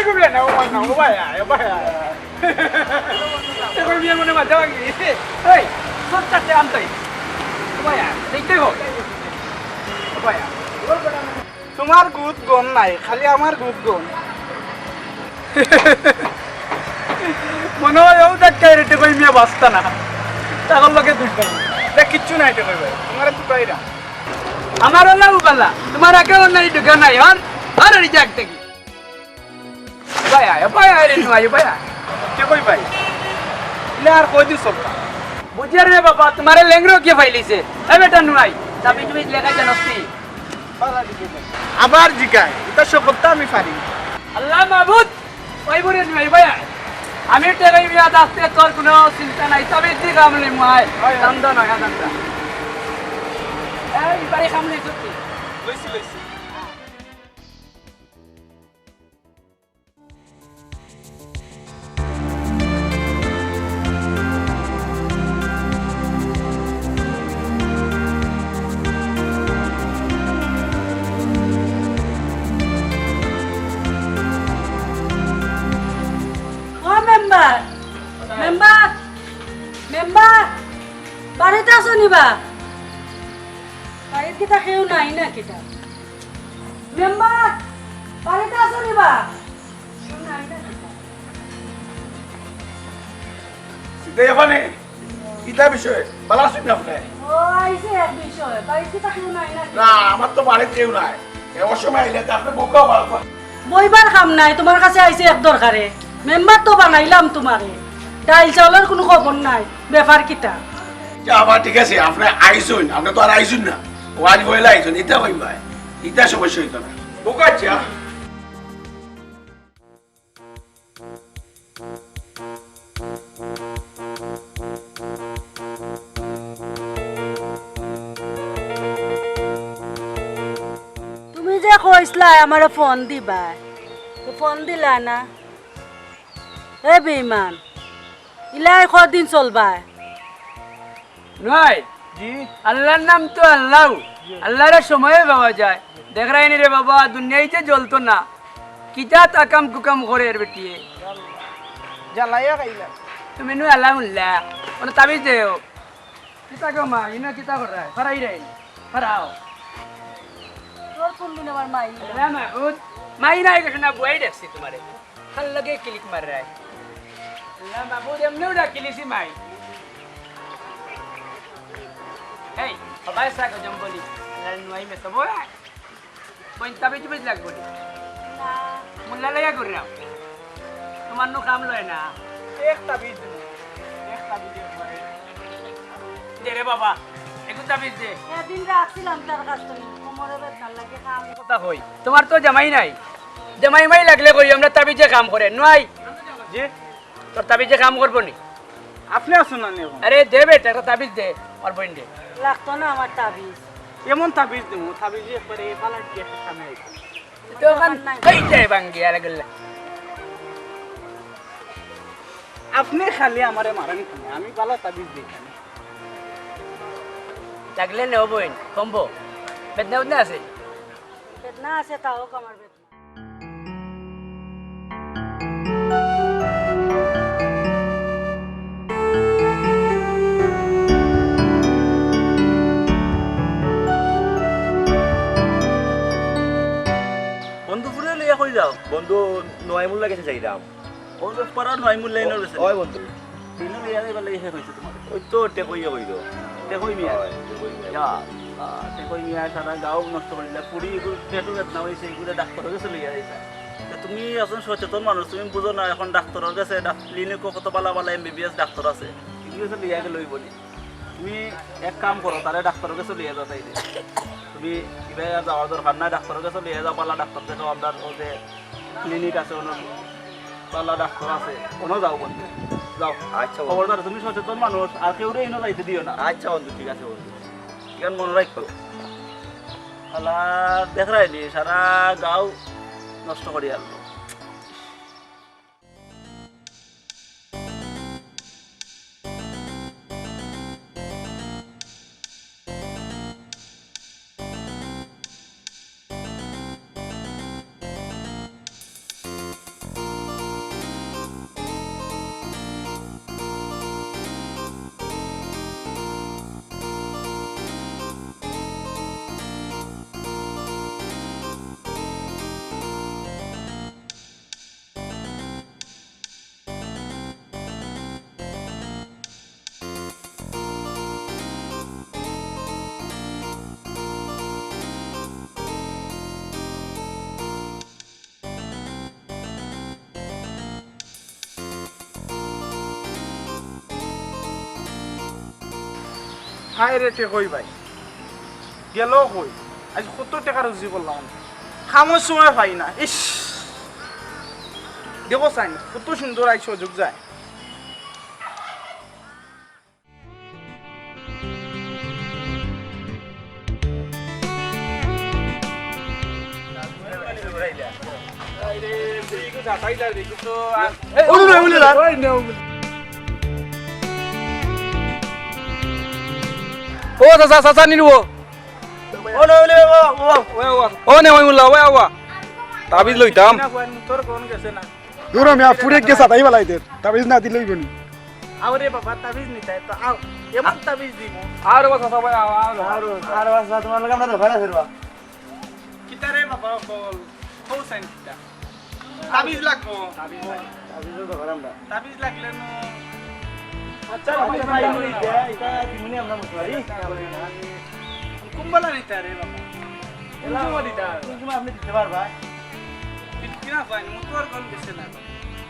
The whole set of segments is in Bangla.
করবে না ও না ও ভাই এখন বিয়ে মনে মা যাওয়া গিয়ে এই সব চারটে আনতাই ও ভাই দেখতে হোক ও ভাই তোমার গুদ গন নাই খালি আমার গুদ গন মনে হয় ও দেখাই রেটে কই মিয়া বাঁচতা না তাগল লগে দুইটা দেখ কিচ্ছু নাই রে ভাই তোমার দুটাইরা আমার না উবালা তোমার আগে নাই ঢুকা নাই আর রিজেক্ট দেখি ভাই রে নয় ভাই কে কই ভাই ইলে আর কই দিছ সব বুঝিয়া রে বাবা তোমারে লেংরো কে ফাইলিছে এ বেটা নুই তাবি তুমি লেখা জানস্তি আবার জিগায় এটা সবটা আমি পারি আল্লাহ মাবুদ ওই বরে নয় ভাই আমি টেরাই বিয়া আসতে তোর কোনো চিন্তা নাই তবে ঠিক আমলে মাই দন্দ নয় দন্দ এই বাড়ি সামনে সত্যি লইছি মেম্বার বাড়িতে আসো নিবা বাড়িতে কিটা কেউ নাই না কিটা মেম্বার বাড়িতে আসো নিবা কেউ নাই না কিটা দেখানে ইটা বিষয় বালা শুন না আপনি ও আইছে এক বিষয় বাড়িতে কিটা কেউ নাই না না আমার তো বাড়িতে কেউ নাই এই অসময় আইলে তো আপনি বোকাও বাবা বইবার কাম নাই তোমার কাছে আইছে এক দরকারে মেম্বার তো বানাইলাম তোমারে ডাইল চাউলের কোনো খবর নাই ব্যাপার কিটা আবার ঠিক আছে আপনি আইসুন আপনি তো আর আইসুন না ওয়াজ বইলে আইসুন এটা কই ভাই এটা সমস্যা হইতো না বোকাচ্ছা তুমি যে কইছলা আমারে ফোন দিবা তো ফোন দিলা না এ বেঈমান ইলাই কদিন চলবা নয় জি আল্লাহর নাম তো আল্লাহ আল্লাহর সময়ে পাওয়া যায় দেখ রাইনি রে বাবা দুনিয়াইতে জ্বলতো না কিতা তাকাম কুকাম করে এর বেটিয়ে জ্বালাইয়া খাইলা তুমি নু আল্লাহ মুল্লা ওনা তাবিজ দেও কিতা গমা ইনা কিতা কর রায় ফারাই রে ফারাও তোর কোন দিন আমার মাই আল্লাহ মাহবুদ মাই নাই কিছু না বই দেখছি তোমারে ভাল লাগে ক্লিক মার রায় আল্লাহ মাহবুদ এমনিও ডাকিলিছি মাই এই সবাই সাগো জম্বলি আল্লাহ নুয়াই মে তো বলা বই তাবিজ বুঝ লাগবো না মুল্লা লাগা করে রাও তোমার নো কাম লয় না এক তাবিজ দে রে বাবা একটু তাবিজ দে এদিন রাখছিলাম তার কাছ থেকে কোমরে বেদনা লাগে কাম কথা কই তোমার তো জামাই নাই জামাই মাই লাগলে কই আমরা তাবিজে কাম করে নয় জি তোর তাবিজে কাম করবো নি আপনি আসুন না নিও আরে দে বেটা একটা তাবিজ দে আর বইন দে লাগতো না আমার তাবিজ এমন তাবিজ দেবো তাবিজ একবারে পালাট দিয়ে সামনে আইতো তো কান এই দে বাঙ্গি আর গল্লা আপনি খালি আমারে মারানি খানে আমি পালা তাবিজ দিই খানে লাগলে নেও বইন কমবো বেদনা বেদনা আছে বেদনা আছে তাও আমার বেদনা বন্ধু ফুরে লইয়া কই যাও বন্ধু নয় মুল্লা গেছে যাইরাম বন্ধু পাড়া নয় মুল্লা ইনো গেছে ওই বন্ধু দিন লইয়া যাইবার লাগি শেষ হইছে তোমার ওই তো টেকইয়া কইরো টেকই মিয়া যা টেকই মিয়া সারা গাঁও নষ্ট করিলা পুরি এগুলো পেটু বেদনা হইছে এগুলো ডাক্তারের কাছে লইয়া যাইতা তুমি এখন সচেতন মানুষ তুমি বুঝো না এখন ডাক্তারের কাছে ক্লিনিকও কত পালা পালা এমবিবিএস ডাক্তার আছে এগুলো কাছে লইয়া লই বলি তুমি এক কাম করো তারে ডাক্তারের কাছে লইয়া যাও তাইলে তুমি কিবা যাওয়ার দরকার নাই ডাক্তারের কাছে লইয়া যাও পালা ডাক্তার দেখো আপনার ও যে ক্লিনিক আছে ওনার পালা ডাক্তার আছে কোনো যাও বন্ধু যাও আচ্ছা খবরদার তুমি সচেতন মানুষ আর কেউ এনে যাইতে দিও না আচ্ছা বন্ধু ঠিক আছে বন্ধু কেন মনে রাখবো পালা দেখ রাইলি সারা গাঁও নষ্ট করি আনলো হায় রে টেকই ভাই গেল কই আজ কত টাকা রুজি করলাম খামোর সময় পাই না ইস দেখো চাই কত সুন্দর আই সুযোগ যায় ও চাচা চাচা নিব ও নয়াই মুল্লা ওয়া ওয়া তাবিজ লইতাম তোর কোন গেছে না দূর মিয়া পুরে গেছা তাই বলাইতে তাবিজ না দিলেই বনি আরে বাবা তাবিজ নিতে তো আও এমন তাবিজ দিব আর ও চাচা ভাই আর বাসা তোমার লাগে আমরা ধরা ফেরবা কিতারে বাবা বল হও সাইন কিতা তাবিজ লাগবো তাবিজও তো ধরা আমরা তাবিজ লাগলে নো আচ্ছা ভাই এটা দিনে আমরা মুসলারি কুম্বলা নিতে রে বাবা কুম্বলা দিতা তুমি আপনি দিতে পারবা কিনা পাইনি মোটর কোন গেছে না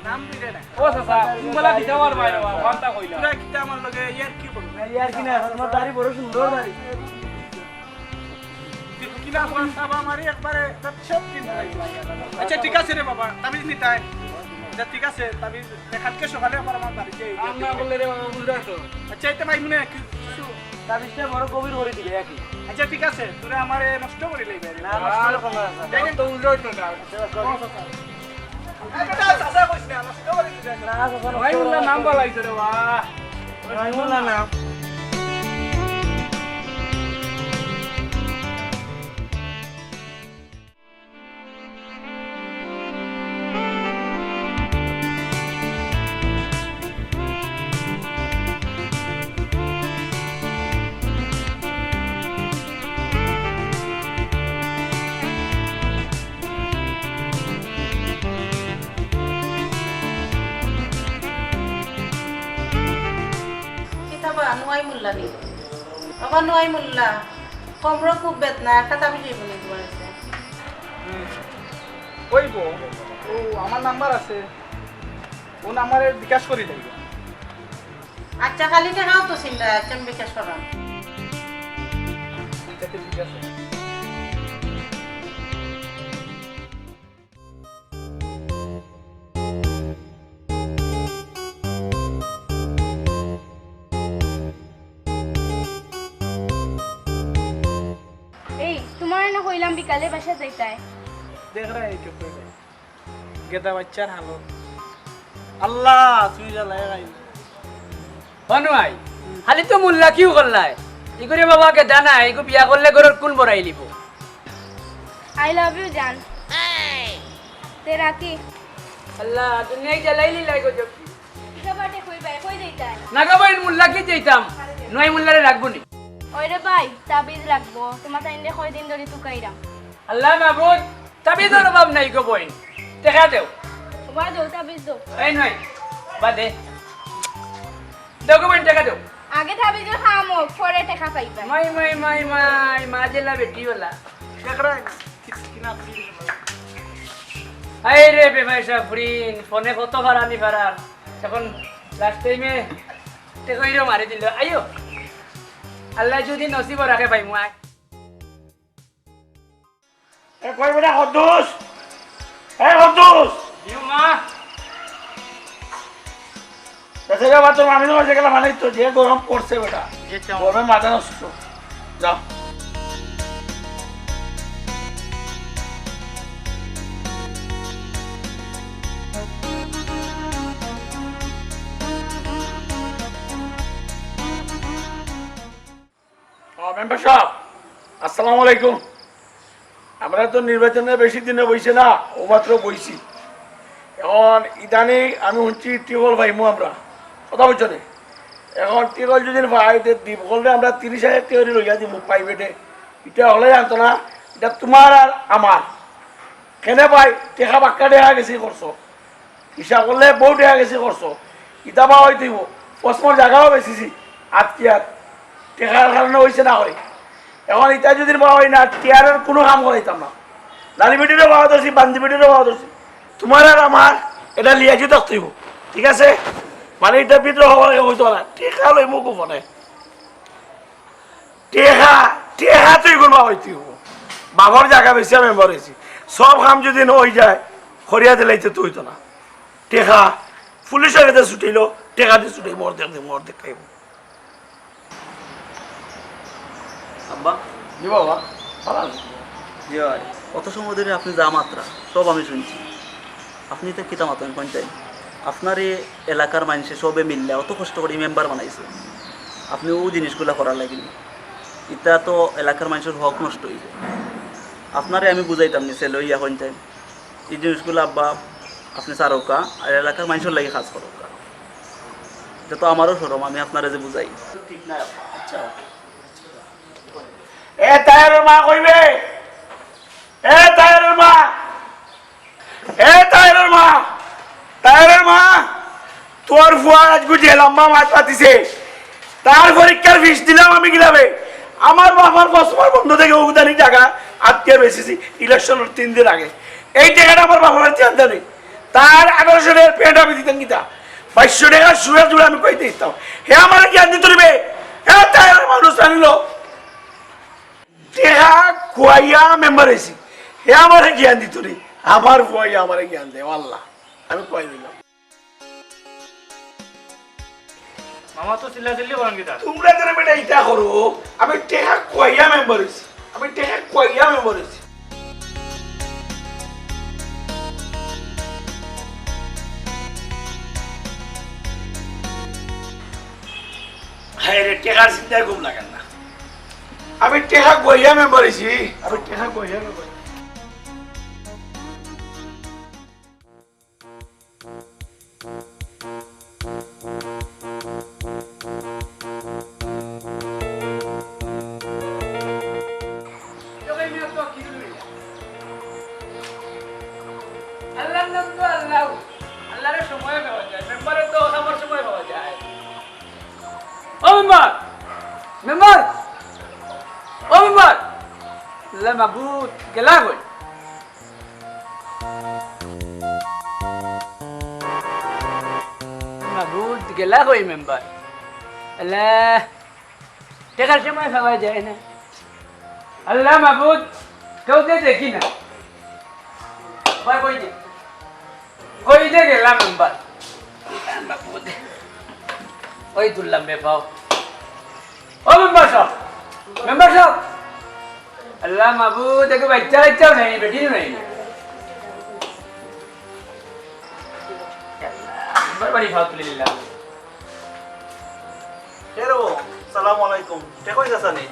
নাম দিলে না ও চাচা কুম্বলা দিতে পার ভাই ওয়ান্তা কইলা পুরা কিতা আমার লগে ইয়ার কি করব ইয়ার কিনা তোমার দাড়ি বড় সুন্দর দাড়ি কিনা কোন সাবা মারি একবারে সব দিন আচ্ছা ঠিক আছে রে বাবা তাবিজ নিতে আয় আচ্ছা ঠিক আছে তাবিজ দেখালকে সকালে আবার আমার বাড়িতে আমরা বললে রে উল্টা তো আচ্ছা এটা ভাই মনে তাবিজটা বড় গভীর করে দিবে একই আচ্ছা ঠিক আছে তোরা আমারে নষ্ট করে লইবে না নষ্ট করব না যাই তো উল্টা তো না এটা চাচা কইছ না নষ্ট করে দিবে না নয়াই মুল্লা নাম বলাইছে রে বাহ না না কিতাবা নোয়াই মুল্লা নি বাবা নোয়াই মুল্লা কমর খুব বেদনা একটা তাবিজ দিব নি তোমার কাছে কইব ও আমার নাম্বার আছে ও নাম্বারে বিকাশ করি দেব আচ্ছা খালি টাকাও তো চিন্তা আচ্ছা আমি বিকাশ করাম ঠিক আছে এই তোমার না কইলাম বিকালে বাসা যাইতাই দেখ রে এই চুপ করে গেদা বাচ্চার হালত আল্লাহ তুই যা লাগাই হনুয়াই খালি তো মুল্লা কিউ করলাই ই করে বাবাকে জানা এগো বিয়া করলে ঘরের কোন বড়াই লিব আই লাভ ইউ জান তে রাখি আল্লাহ দুনিয়ায় জ্বালাইলি লাগো জব কিবাটে কইবাই কই যাইতাই নাগাবাইন মুল্লা কি যাইতাম নয় মুল্লারে রাখবো নি ওইরে ভাই তাবিজ লাগবো তোমার তাইলে কয় দিন ধরে তুকাইরাম আল্লাহ মাহবুব তাবিজের অভাব নাই গো বইন দেখা দেও তোমার দেও তাবিজ দাও এই নয় বাদে দেও গো বইন দেখা দেও আগে তাবিজের খামো পরে টাকা পাইবা মাই মাজেলা বেটি বলা দেখ রে কিনা আই রে বেমাইশা ফ্রিন ফোনে কত ভাড়ানি ভাড়ার এখন লাস্ট টাইমে টেকইরো মারি দিল আইও আল্লাহ যদি নসিব রাখে ভাই মুই এ কই বেটা হদ্দুস এ হদ্দুস ইউ মা তাছাড়া বাতো আমি তোমার যেগুলো মানে তো যে গরম পড়ছে বেটা গরমে মাথা নষ্ট যাও মেম্বার সাহেব আসসালামু আলাইকুম আমরা তো নির্বাচনে বেশি দিনে বইছে না ও মাত্র বইছি এখন ইদানিং আমি শুনছি টিউবওয়েল পাইমু আমরা কথা বলছো নে এখন টিউবওয়েল যদি পাই দিব বললে আমরা 30,000 টিউরি লইয়া দিব প্রাইভেটে এটা হলে জানতো না এটা তোমার আর আমার কেনে পাই টেকা বাক্কা দেখা গেছি করছো হিসাব করলে বউ দেখা গেছি করছো ইটা পাওয়া হয়ে দিব পশ্চিমর জায়গাও বেশিছি আটকি আট টেকার কারণে হয়েছে না হয় এখন এটা যদি পাওয়া হয় না টিয়ারের কোনো কাম করাইতাম না লালি বেটিরও পাওয়া ধরছি বান্দি বেটিরও পাওয়া ধরছি তোমার আর আমার এটা লিয়াজি থাকতেইব ঠিক আছে মানে এটা ভিতরে হওয়ার হইতো না টেকা লই মুখ ফোনে টেহা টেহা তুই করবা হইতে বাবার জায়গা বেশি মেম্বার হয়েছি সব কাম যদি হয়ে যায় খরিয়া দিলাইতে তুই তো না টেহা পুলিশের কাছে ছুটিল টেকা দিয়ে ছুটি মর দেখ খাইব আব্বা জি বাবা জি ভাই কত সময় ধরে আপনি যা মাত্রা সব আমি শুনছি আপনি তো কিতা মাতেন কোনটাই আপনার এই এলাকার মানুষে সবে মিললে অত কষ্ট করে মেম্বার বানাইছে আপনি ও জিনিসগুলো করার লাগেনি এটা তো এলাকার মানুষের হক নষ্ট হইবে আপনারে আমি বুঝাইতাম নি ছেলে ইয়া কোন টাইম এই জিনিসগুলো আব্বা আপনি চারোকা আর এলাকার মানুষের লাগে কাজ করোকা এটা তো আমারও সরম আমি আপনারা যে বুঝাই ঠিক না আচ্ছা এ তায়ের মা কইবে এ তায়ের মা এ তায়ের মা তায়ের মা তোর ফুয়ার আজ গুজে লম্বা মাছ পাতিছে তার পরীক্ষার ফিস দিলাম আমি গিলাবে আমার বাবার কসমর বন্ধ থেকে উদানি টাকা আজকে বেশিছি ইলেকশনের 3 দিন আগে এই টাকাটা আমার বাবার চিন্তা নেই তার 1800 টাকার পেট আমি দিতাম কিতা 2200 টাকা সুরা জুড়ে আমি কইতে দিতাম হে আমার জ্ঞান দিতে দিবে হে তায়ের মানুষ আনিল টেহা খুয়াইয়া মেম্বার হয়েছি হে আমার জ্ঞান দিত রে আমার খুয়াইয়া আমার জ্ঞান দেয় আল্লাহ আমি কয়ে দিলাম মামা তো চিল্লাচিল্লি করেন কি তার তোমরা যেন বেটা ইটা করো আমি টেহা খুয়াইয়া মেম্বার হয়েছি আমি টেহা খুয়াইয়া মেম্বার হয়েছি হ্যাঁ রে টেহার চিন্তায় ঘুম লাগান না আমি টেহা খুয়াইয়া মেম্বার হয়েছি আমি টেহা খুয়াইয়া মেম্বার আল্লাহর নাম তো আল্লাহ আল্লাহর সময় পাওয়া যায় মেম্বারে তো আমার সময় পাওয়া যায় ও মেম্বার মেম্বার ও মেম্বার লা মাবুদ গেলা কই মাবুদ গেলা কই মেম্বার আল্লাহ টেকার সময় পাওয়া যায় না আল্লাহ মাবুদ কেউ দেখি না ভাই কই দে গেলাম মেম্বার ওই তুললাম বে পাও ও মেম্বার সাহেব আল্লাহ মাবুদ দেখো বাচ্চাও নাই বেটিও নাই মেম্বার বাড়ি খাওয়া তুলে নিলাম হেরো সালাম আলাইকুম কে কই যাসানি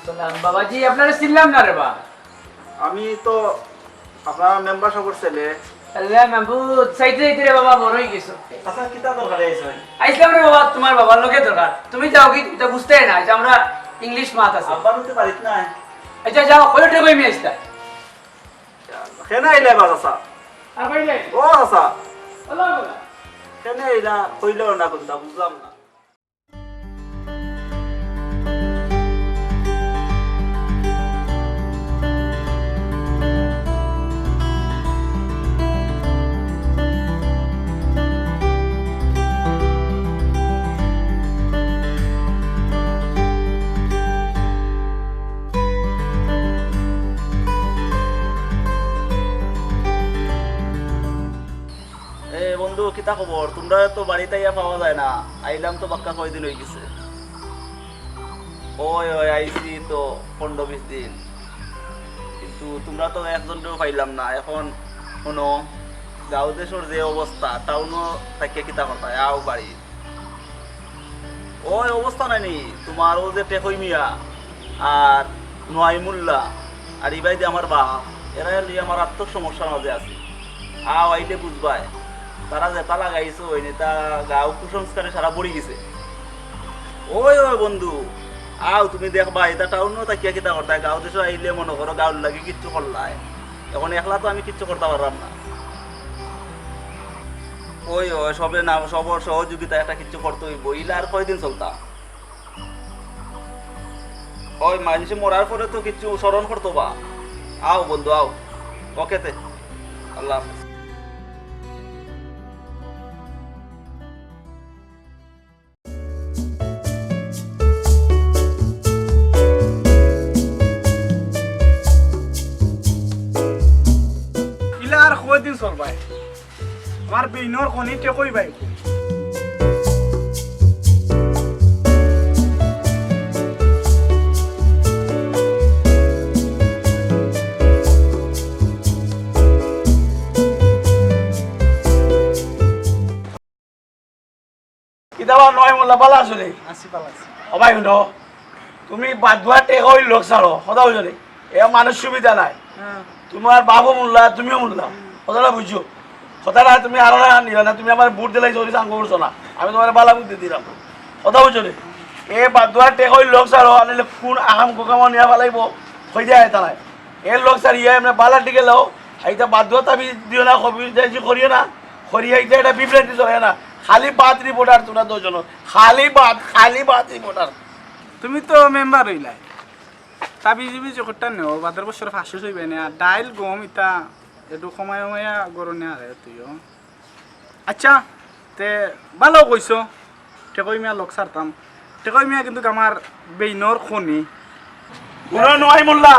সালাম বাবাজি আপনারা চিনলাম না রে বা আমি তো আপনার মেম্বার সবর ছেলে আল্লাহ মাবুদ সাইতে সাইতে রে বাবা বড় হয়ে গেছো আচ্ছা কিতা দরকার আইছেন আইসলাম রে বাবা তোমার বাবার লোকে দরকার তুমি যাও কি এটা বুঝতে না যে আমরা ইংলিশ মাত আছে আব্বা হতে পারিত না আচ্ছা যাও কয়টা কই মি আইসতা কেনা আইলে বাস আসা আর কইলে ও আসা আল্লাহ কেনা আইলা কইলেও না কোনটা বুঝলাম না বন্ধু কিতা খবর তোমরা তো বাড়িতে ইয়া পাওয়া যায় না আইলাম তো বাক্কা কয়দিন হয়ে গেছে ওই ওই আইসি তো 15-20 দিন কিন্তু তোমরা তো একজনকেও পাইলাম না এখন শোনো গাঁও দেশের যে অবস্থা টাউনও থাকে কিতা কথা আও বাড়ি ওই অবস্থা নাইনি তোমার ও যে টেকই মিয়া আর নোয়াই মুল্লা আর ইবাই যে আমার বাপ এরা আমার আত্মক সমস্যার মাঝে আছে আও আইলে বুঝবাই তারা যেটা লাগাইছে ওই নেতা গাঁও কুসংস্কারে সারা পড়ে গেছে ওই ওই বন্ধু আও তুমি দেখবা এটা টাউনও তাকিয়া কিতা করতে গাঁও দেশে আইলে মনে করো গাঁওর লাগে কিচ্ছু করলাই এখন একলা তো আমি কিচ্ছু করতে পারলাম না ওই ওই সবে না সবর সহযোগিতা একটা কিচ্ছু করতে হইব ইলা আর কয়দিন চলতা ওই মানুষে মরার পরে তো কিচ্ছু স্মরণ করতো বা আও বন্ধু আও ওকেতে আল্লাহ হাফেজ আমার বেইনর খনি টেকই ভাই কিতাবা নয় মোল্লা বালা আসলে আসি পালাছি সবাই শুনো তুমি বাদুয়া টেকই লোক ছাড়ো সদা বুঝলে এ মানুষ সুবিধা নাই হ্যাঁ তোমার বাবু মোল্লা তুমিও মোল্লা কথাটা বুঝছো কথাটা তুমি আরো নিলা না তুমি আমার বুট দিলাই চলি সাঙ্গ করছো না আমি তোমার বালা বুদ্ধি দিলাম কথা বুঝছো রে এ বাদুয়া টেকই লোক ছাড়ো আনিলে কোন আহাম কোকাম নিয়া ফেলাইব হয়ে যায় তা নাই এ লোক ছাড়িয়ে এমনি বালা টিকে লাও এইটা বাদুয়া তাবি দিও না কবি যাইছি করিও না করিয়ে এইটা এটা বিভ্রান্তি চলে না খালি বাদ রিপোর্টার তোমরা দুজন খালি বাদ রিপোর্টার তুমি তো মেম্বার হইলাই তাবিজিবি জগৎটা নেও বাদের বছর ফাঁসে হইবে না ডাইল গম ইতা একটু সময় গরনে আরে তুইও আচ্ছা তে ভালো কইছো টেকই মিয়া লোক সারতাম টেকই মিয়া কিন্তু আমার বেইনর খনি কোনো নয় মোল্লা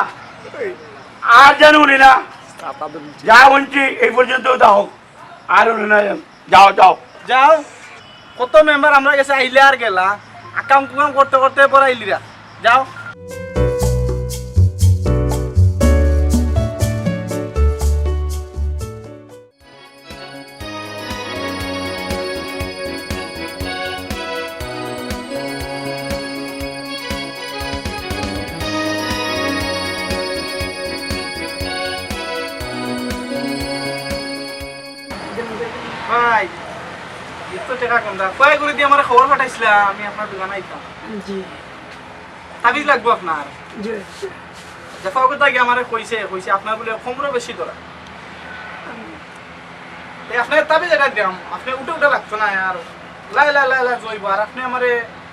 আর জানো না যা বলছি এই পর্যন্ত দাও আর না যাও যাও যাও কত মেম্বার আমরা গেছে আইলে আর গেলা আকাম কুকাম করতে করতে পর আইলিরা যাও ভাই এত টাকা কম দা কয় করে দিয়ে আমার খবর পাঠাইছিলা আমি আপনার দোকানে আইতাম জি তাবিজ লাগবো আপনার জি দেখা কথা গিয়ে আমার কইছে আপনার বলে কমরও বেশি করা আপনার তাবিজ এটা দিলাম আপনি উঠে লাগতো না আর লাই লাই লাই লাই জইব আর আপনি আমারে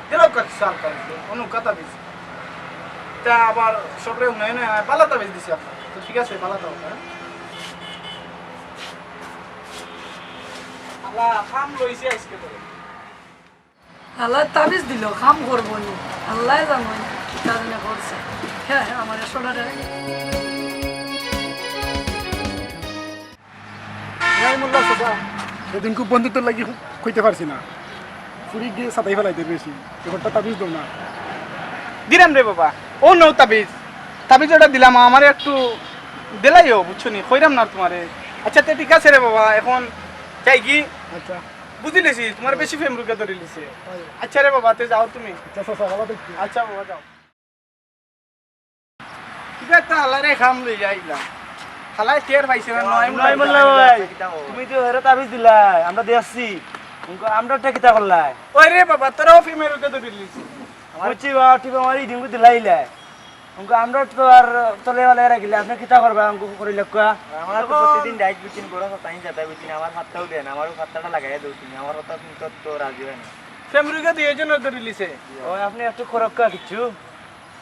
দিলাম কাজ সাল করেছিল অনুকা তাবিজ তা আবার সবরে উন্নয়ন পালা তাবিজ দিছি আপনার তো ঠিক আছে পালা দাও আল্লাহ কাম লইছে আজকে তো আল্লাহ তাবিজ দিল কাম করবো নি আল্লাহ জানো কিতা করছে হ্যাঁ আমার সোনারে নয় মোল্লা সদা সেদিন খুব বন্ধুত্ব লাগি কইতে পারছি না ফুরি গিয়ে সাতাই ফেলাইতে বেশি এবারটা তাবিজ দাও না দিলাম রে বাবা ও নো তাবিজ ওটা দিলাম আমার একটু দিলাইও বুঝছো নি কইরাম না তোমারে আচ্ছা তো ঠিক আছে রে বাবা এখন যাই কি আচ্ছা বুঝিলেছি তোমার বেশি ফেম রুকে ধরে লিছে আচ্ছা রে বাবা তে যাও তুমি আচ্ছা চাচা ভালো দেখছি আচ্ছা বাবা যাও ঠিক আছে আল্লাহ রে খাম লই যাইলাম খালাই টের পাইছে না নয় মোল্লা ভাই তুমি তো হেরে তাবিজ দিলাই আমরা দিয়েছি আমরা কিতা করলাই ওই রে বাবা তোরাও ফেমে রুকে ধরে লিছে বুঝছি বা ঠিক আমার এই ডিঙ্গু দিলাইলে আমরা তো আর তলে वाले রাখিলে আপনি কিতা করবা অঙ্ক করিলে কোয়া আমরা তো প্রতিদিন ডাইট বিচিন বড় কথাই যাতা বিচিন আমার হাতটাও দেন আমারও হাতটা লাগাই দাও তুমি আমার কথা তুমি তো রাজি হয় না ফেম রুকে দিয়ে জন ধরে লিছে ও আপনি একটু খরক্কা কিছু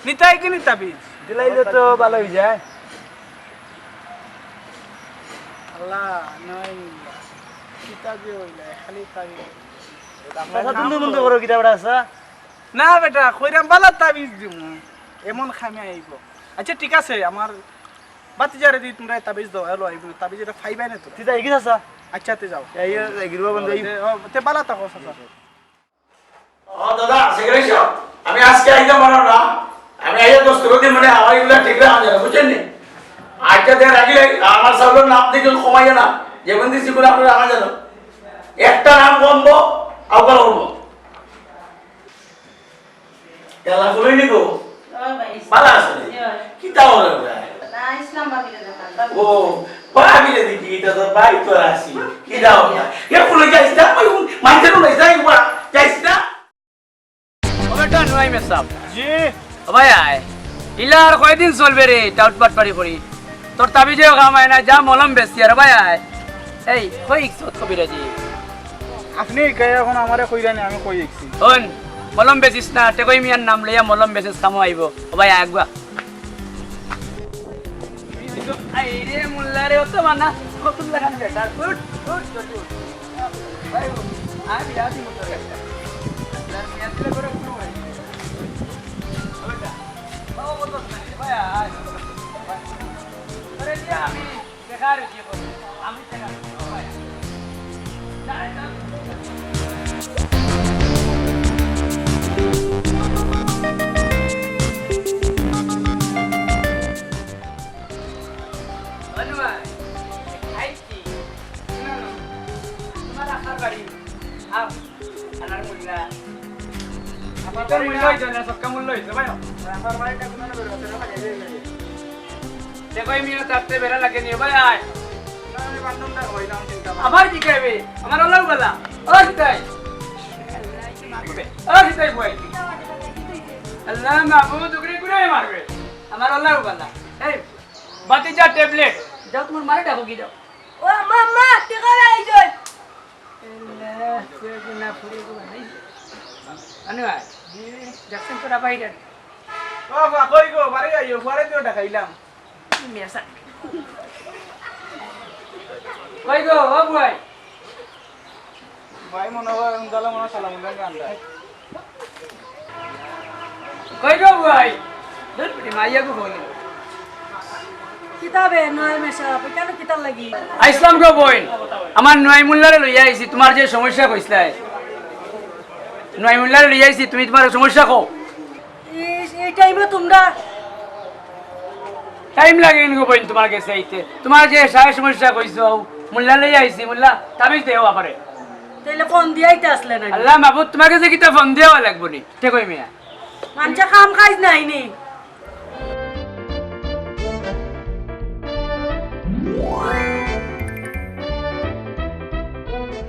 নিতাই কি নিতাবিজ দিলাইলে তো ভালো হয়ে যায় আল্লাহ নয় কিতাবে হইলা খালি তাবিজ আচ্ছা তুমি বন্ধ করো কিতা বড় আছে না বেটা কইরাম বালা তাবিজ দিমু এমন খামে আইব আচ্ছা ঠিক আছে আমার বাতিজারে দি তোমরা তাবিজ দাও হলো আইব তাবিজ এটা ফাইবাই না তো তুই যাই গিয়েছ আচ্ছা তে যাও এই গিরবা বন্ধ তে বালা তাকো সাথে ও দাদা সেক্রেটারি সাহেব আমি আজকে আইতে পারো না আমি আইয়া 10 দিন মানে আমার এগুলা ঠিক না জানা বুঝছেন নি আজকে দেন রাখলে আমার সবগুলো নাম দিকে কমাইয়া না যেমন দিছি করে আপনারা রাখা জানো একটা নাম কমবো আবার করবো এলা কই নিকো ভালো আছে কি তাও রে ও ভাবিলে দেখি এটা তো ভাই তো আসি কি দাও এ ফুলে যাইস না মাইতে নো যাই বা যাইস না ওটা নয় মেসাব জি ভাই আয় ইলার কয়দিন চলবে রে টাউটপাট পারি করি তোর তাবিজেও কাম হয় না যা মলম বেশি আর ভাই আয় এই কই ইকসত কবিরাজি আপনি কে এখন আমারে কইরা নি আমি কই দেখছি হন মলম বেচিস না টেকই মিয়ার নাম লইয়া মলম বেচিস কামো আইব ভাই আগবা আই রে মুল্লা রে অত মানা কত লাগান বেটা উঠ উঠ উঠ ভাই আই বিয়াতি মোটর গাড়ি লার মিয়াতে করে শুরু হয় ওটা বাবা বলতো ভাই আয় আরে দিয়া আমি দেখা রে কি করব আমি দেখা ভাই বাড়ি আও আনার মুল্লা আমার তোর মূল্য হয়েছে না সবকা মূল্য হয়েছে ভাই আমার বাড়িটা কোনো না বেরোতে না লাগে দেখো মিয়া তাতে বেড়া লাগে নি ভাই আয় আমি বান্ধবটা হইলাম চিন্তা আবার কি খাইবে আমার আল্লাহ বলা ও সিতাই ও সিতাই ভাই আল্লাহ মাহবুব উগরে গুরে মারবে আমার আল্লাহ বলা এই বাতিজা ট্যাবলেট যাও তোমার মারে ডাকো কি যাও ও মাম্মা টিকা লাইছই আল্লাহ সে না পুরি গো নাই আনে ভাই যাচ্ছেন তোরা বাইরে ও বাবা কই গো বাড়ি আইও পরে তো দেখাইলাম মেসা কই গো ও ভাই ভাই মনে হয় উনকালা মনে সালাম গান্ডা কই গো ভাই ধরপি মাইয়া গো বলি কিতাবে নয় মেশা কেন কিতাব লাগি আইসলাম গো বইন আমার নয় মুল্লারে লইয়া আইছি তোমার যে সমস্যা কইছলাই নয় মুল্লারে লইয়া আইছি তুমি তোমার সমস্যা কও এই টাইমে তোমরা টাইম লাগে গো বইন তোমার কাছে আইতে তোমার যে সমস্যা কইছো মুল্লা লইয়া আইছি মুল্লা তাবিজ দেও আপারে তাইলে ফোন দিয়াইতে আসলে না আল্লাহ মাহবুব তোমার কাছে কিতা ফোন দেওয়া লাগবো নি ঠিক কই মিয়া মানুষে কাম কাজ নাই নি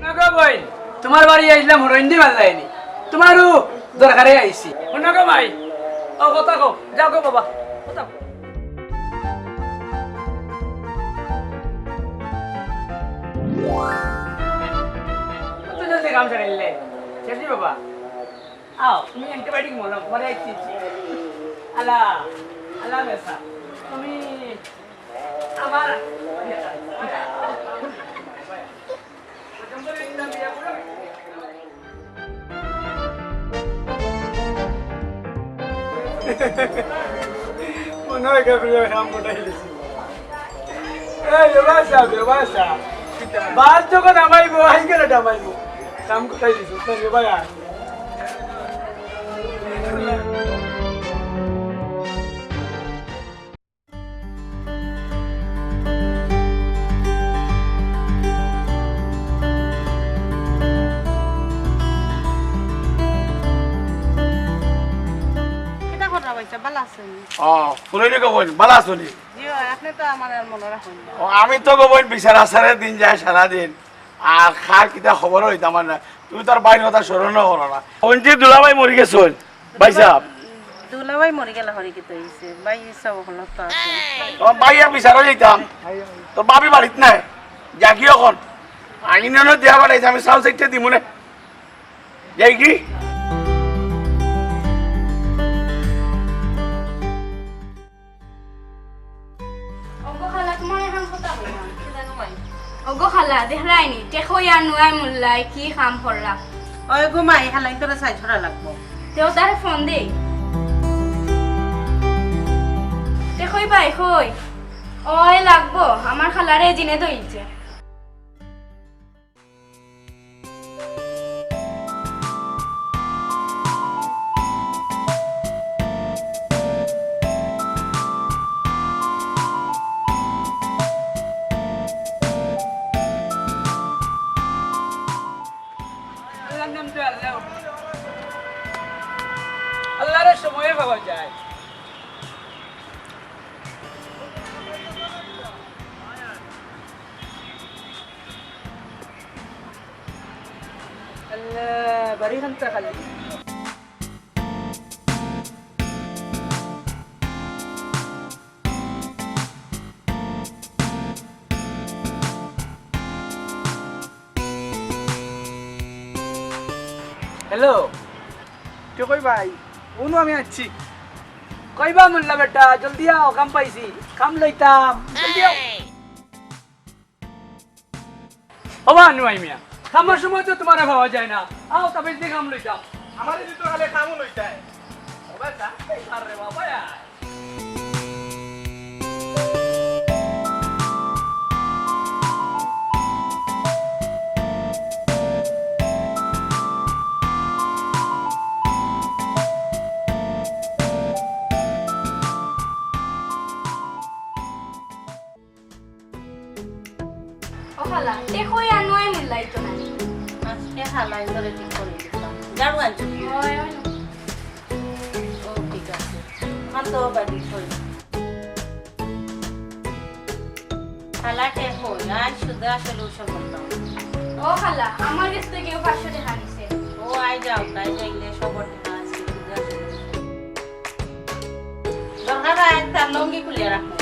না গো বইন তোমার বাড়ি আইলাম হরইন্দি ভাল লাগেনি তোমারও দরকারে আইছি না গো ভাই ও কথা কো যাও গো বাবা কথা কও কত জলদি কাম সারিলে শেষি বাবা আও তুমি অ্যান্টিবায়োটিক মলম পরে আইছি আলা আলা বেসা তুমি আমার মনে হয় গাবরিয়া কাম কোটাই দিছি এই ব্যবসা বাস যখন আমাইবো আই গেলে ডামাইবো কাম কোটাই দিছি তাই ভাই আর কিতা কথা কইছে ভালো আছেন ও ফুলনি কবন বালা শুনি জি আপনি তো আমার আর মনে রাখুন ও আমি তো কবন বিচার আসারে দিন যায় সারা দিন আর খার কিতা খবর হইতাম আমার না তুমি তার বাইর কথা স্মরণ করো না অঞ্জি দুলাভাই মরি গেছুন ভাই সাহেব দুলাভাই মরে গেল হরি কি তৈছে ভাই সব হলো তো আছে তোমার ভাই আর বিচারও যেতাম তো বাবি বাড়িত নাই জাগি এখন আইন দেওয়া বাড়াইছে আমি চাউল চাইতে দিব নে যাই কি ওগো খালা তোমার এখন কথা কইলাম ওগো খালা দেখলাইনি টেকো আর নোয়াই মুল্লাই কি কাম করলা ওই ঘুমাই হালাই করে সাই ছড়া লাগবো তেও তারে ফোন দে দেখই ভাই কই ওই লাগবো আমার খালারে জিনে দইছে আল্লাহর নাম তো আল্লাহ আল্লাহর সময়ে পাওয়া যায় আল্লাহ বাড়ি খানটা খালি হ্যালো তুই কই ভাই উনো আমি আছি কইবা মুল্লা বেটা জলদি আও কাম পাইছি কাম লইতাম জলদি আও ওবা নুয়াই মিয়া কামের সময় তো তোমার পাওয়া যায় না আও তবে দি কাম লইতাম আমার যদি তো খালি কামও লইতাই ওবা তা আরে বাবা ও খালা টেকো আর নোয়াই মুল্লাই তো না হালাই ধরে ঠিক করে দিতাম জানো আনছো কি ও ঠিক আছে খান তো বাড়ি কই হালাটে হই না শুধু আসলে ওসব করতাম ও খালা আমার কাছ থেকেও 500 টাকা নিছে ও আই যাও তাই যাইলে সবর দিন আছে শুধু আসলে দরকার একটা লঙ্গি খুলে রাখো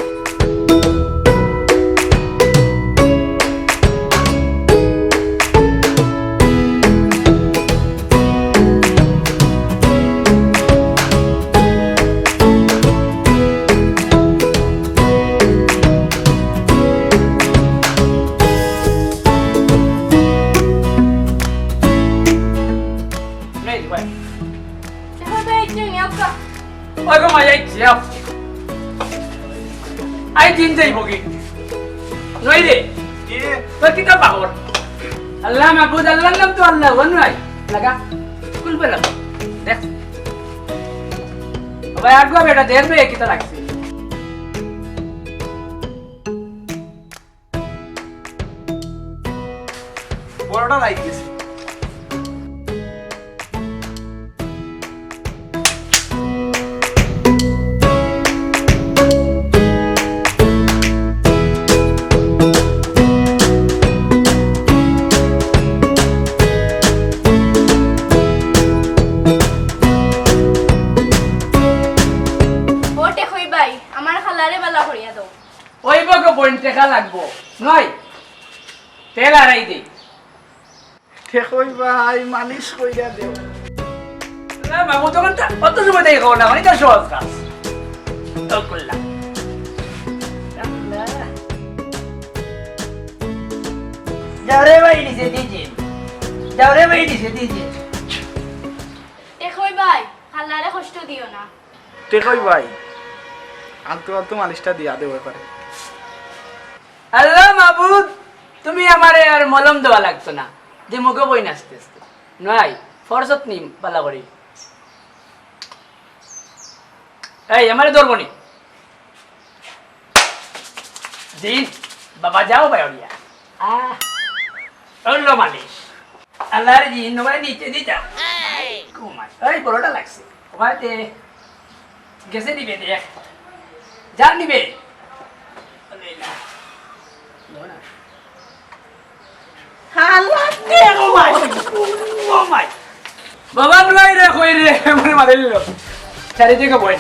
দেখো তো এই যে নিয়োগটা ওই গো মাই আইছি আই দিন যাইব কি নই রে তোর কি তা পাগল আল্লাহ মাহবুদ আল্লাহ নাম তো আল্লাহ ওয়াই লাগা কুল पे लगा देख अब आगो बेटा देर में की तरह লাগছে বড়টা লাইক গেছে ওটে কই ভাই আমার খালারে বালা করিয়া দাও ওই বগো বইন টাকা লাগবো নয় তেল আড়াই দে ঠেকই ভাই মালিশ কইরা দেও না মামু তো অত সময় দেখো না মানে তো সহজ কাজ তো করলাম যাওরে ভাই নিচে দিয়েছে যাওরে ভাই নিচে দিয়েছে এ কই ভাই খালারে কষ্ট দিও না ঠেকই ভাই আলতু আলতু মালিশটা দিয়া দেও এবারে আল্লাহ মাহবুদ তুমি আমারে আর মলম দেওয়া লাগতো না যে মুখে বই নাচতে নয় ফরসত নিম পালা করি এই আমারে ধরবনি দিন বাবা যাও বাইরিয়া অল্লো মালিশ আল্লাহর জিন তোমার নিচে দিয়ে যাও ঘুমাই এই বড়টা লাগছে ওখানে গেছে নিবে দেখ যান নিবে বাবা নয় রে কই রে মানে মারে চারিদিকে বই